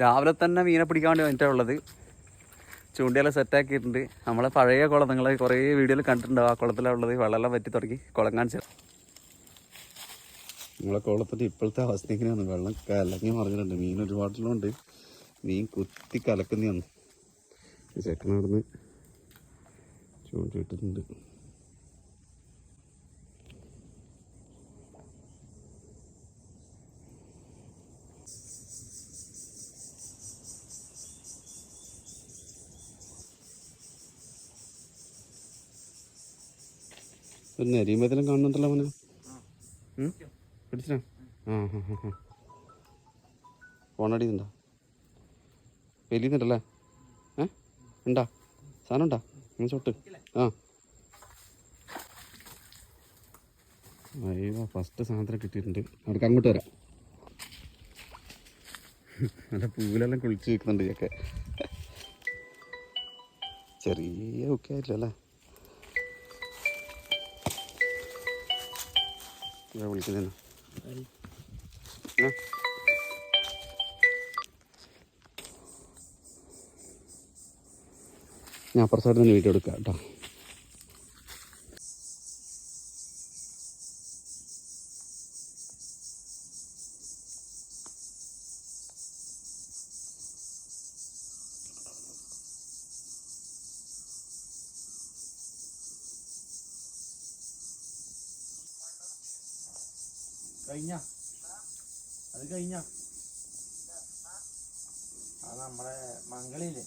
രാവിലെ തന്നെ മീനെ പിടിക്കാൻ വേണ്ടി വന്നിട്ടാണ് ഉള്ളത്. ചൂണ്ടിയെല്ലാം സെറ്റാക്കിയിട്ടുണ്ട്. നമ്മളെ പഴയ കുളം നിങ്ങൾ കുറേ വീഡിയോയിൽ കണ്ടിട്ടുണ്ടാവും. ആ കുളത്തിലാണ് ഉള്ളത്. വെള്ളമെല്ലാം പറ്റി തുടങ്ങി. കുളം കാണിച്ചത് നമ്മളെ കുളത്തിൻ്റെ ഇപ്പോഴത്തെ അവസ്ഥ എങ്ങനെയാണ്? വെള്ളം കലങ്ങി മറിഞ്ഞിട്ടുണ്ട്. മീൻ ഒരുപാടുള്ളതുകൊണ്ട് മീൻ കുത്തി കലക്കുന്നതാണ്. ചെക്കൻ അവിടുന്ന് ചൂണ്ടിയിട്ടിട്ടുണ്ട്. ഒരു നെരിയുമ്പോഴത്തേനും കാണുന്നുണ്ടല്ലോ അവനെ. പിടിച്ചിട്ടാ? ഫോണടിയുണ്ടോ? വലിയുന്നുണ്ടല്ലേ? ഉണ്ടാ സാധനം ഉണ്ടാ? ചൊട്ട്. അയ്യോ, ഫസ്റ്റ് സാധനം കിട്ടിയിട്ടുണ്ട്. അവിടേക്ക് അങ്ങോട്ട് വരാം. നല്ല പൂലെല്ലാം കുളിച്ച് നിൽക്കുന്നുണ്ട്. ഇതൊക്കെ ചെറിയ ഒക്കെ ആയിട്ടില്ലല്ലേ? വിളിക്കുന്നതിന് ഞാൻ അപ്പുറ സൈഡിൽ നിന്ന് വീഡിയോ എടുക്കാം കേട്ടോ. നമ്മളെ മംഗളിയില്ലേ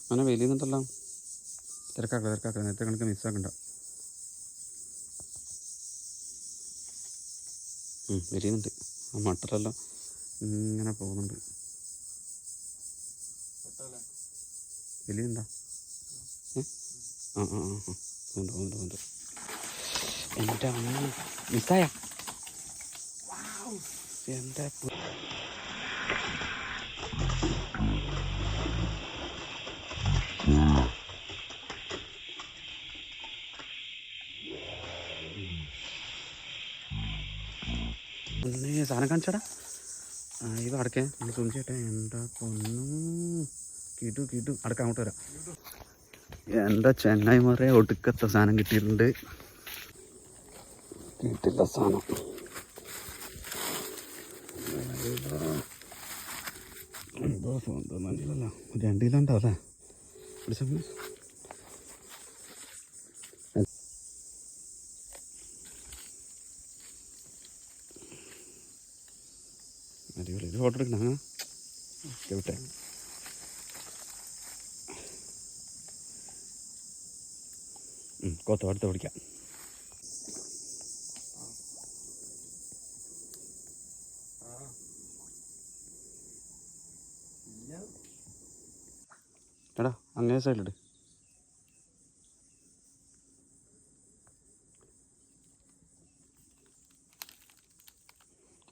അങ്ങനെ വലിയുന്നുണ്ടല്ലോ. തിരക്കാക്ക നേരത്തെ കണക്ക് മിസ്സാക്കണ്ട. വലിയുന്നുണ്ട്. ആ മട്ടറെല്ലാം ഇങ്ങനെ പോകുന്നുണ്ട്. വലിയുന്നുണ്ടോ? ഉണ്ട്. എൻ്റെ അമ്മ മിസ്സായ എൻ്റെ സാധനം കാണിച്ചടാ. ഇത് അടക്കേ നമ്മൾ സൂം ചെയ്യട്ടെ. എൻ്റെ പൊന്നും കിട്ടും അടക്ക അങ്ങോട്ട് വരാം. എൻ്റെ ചെങ്ങായിമാരെ ഒടുക്കത്തെ സാധനം കിട്ടിയിട്ടുണ്ട്. കിട്ടില്ല സാധനം. തോന്നില്ലല്ലോ. 2 കിലോ ഉണ്ടോ അല്ലേ? പിടിച്ച അടിപൊളി. ഒരു ഫോട്ടോ എടുക്കണം. വിട്ടെ. കൊത്തോ അടുത്ത് പിടിക്കാം. എടാ അങ്ങേ സൈഡിലിട്.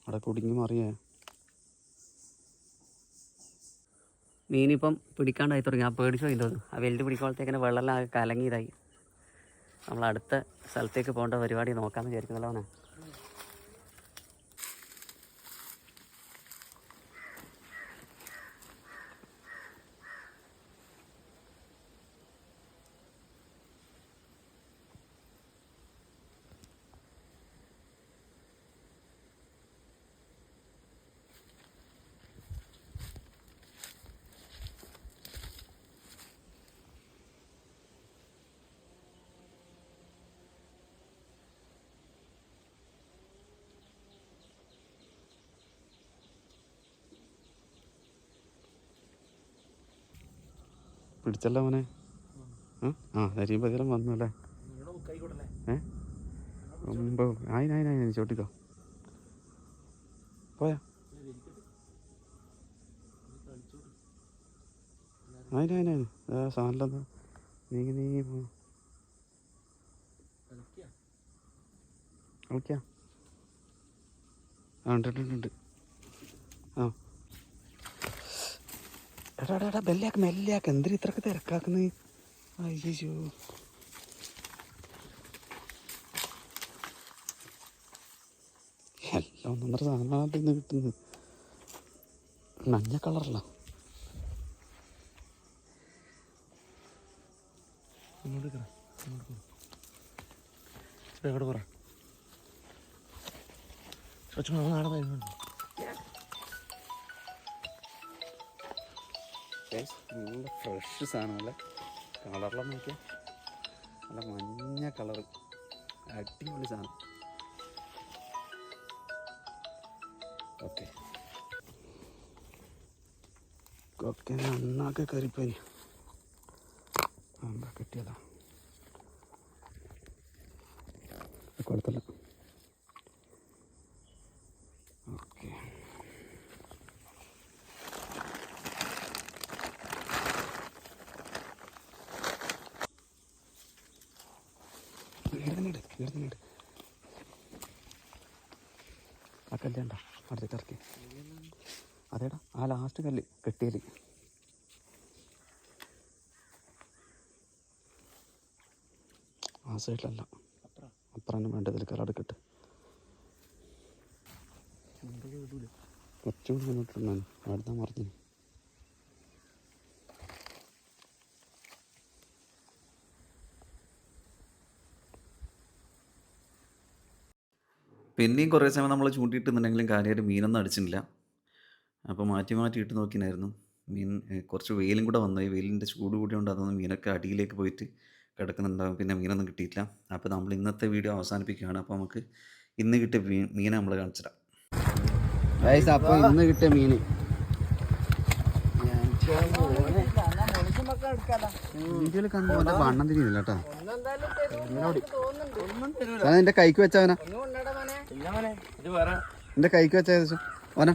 അവിടെ കുടുങ്ങി മറിയേ. മീനിപ്പം പിടിക്കാണ്ടായി തുടങ്ങി. ആ പേടിച്ചു പോയി തോന്നുന്നു. ആ വലുത് പിടിക്കുമ്പോഴത്തേക്കിനെ വെള്ളമെല്ലാം കലങ്ങിയതായി. നമ്മൾ അടുത്ത സ്ഥലത്തേക്ക് പോകേണ്ട പരിപാടി നോക്കാമെന്ന് വിചാരിക്കുന്നല്ലോ. അവനെ പിടിച്ചല്ലോ അവനെ. കരിയുമ്പതിരം വന്നു അല്ലേ? ആയിനായി ചോട്ടിക്കോ. പോയാ ആയിനായി സാധനമില്ല. നീ കളിക്കാ. ഉണ്ട്. എടാ മെല്ലാക്ക് എന്തിനാ ഇത്രക്ക് തിരക്കാക്കുന്നത്? അയ്യോ, എല്ലാം 1.5 സാധനമാണ് ഇന്ന് കിട്ടുന്നത്. മഞ്ഞ കളറല്ല. എവിടെ പറ നാളെ വരുന്നുണ്ട്. നല്ല ഫ്രഷ് സാധനം അല്ലേ. കളറെല്ലാം നോക്കിയാൽ നല്ല മഞ്ഞ കളറ്, അടിപൊളി സാധനം. ഓക്കെ കൊക്കെ നന്നാക്കെ കയറിപ്പോയി. എന്താ കിട്ടിയതാ, കുഴപ്പമില്ല. ഓക്കെ ഇടുന്നുണ്ട്. ആ കല്ലുണ്ട അടുത്തേക്ക് ഇറക്കി. അതേടാ ആ ലാസ്റ്റ് കല്ല് കെട്ടിയല്. ആ സൈഡിലല്ല, അപ്പുറം തന്നെ വേണ്ടതിൽ കലടക്കിട്ട് കുറച്ചുകൂടി മുന്നോട്ടുണ്ടായിരുന്നു. അടുത്താ മറിഞ്ഞു. പിന്നെയും കുറേ സമയം നമ്മൾ ചൂണ്ടിയിട്ടുന്നുണ്ടെങ്കിലും കാര്യമായിട്ട് മീനൊന്നും അടിച്ചിട്ടില്ല. അപ്പോൾ മാറ്റി മാറ്റി ഇട്ട് നോക്കിനായിരുന്നു. മീൻ കുറച്ച് വെയിലും കൂടെ വന്നു. ഈ വെയിലിൻ്റെ ചൂട് കൂടി കൊണ്ട് അതൊന്ന് മീനൊക്കെ അടിയിലേക്ക് പോയിട്ട് കിടക്കുന്നുണ്ടാകും. പിന്നെ മീനൊന്നും കിട്ടിയിട്ടില്ല. അപ്പോൾ നമ്മൾ ഇന്നത്തെ വീഡിയോ അവസാനിപ്പിക്കുകയാണ്. അപ്പോൾ നമുക്ക് ഇന്ന് കിട്ടിയ മീനെ നമ്മൾ കാണിച്ചു തരാം. അപ്പോൾ ഇന്ന് കിട്ടിയ മീൻ വീഡിയോയിൽ കണ്ട വണ്ണം തിരിയുന്നില്ല കേട്ടോ. അതെൻ്റെ കൈക്ക് വെച്ചവനാ, എൻ്റെ കൈക്ക് വെച്ച ഏകദേശം ഓനാ.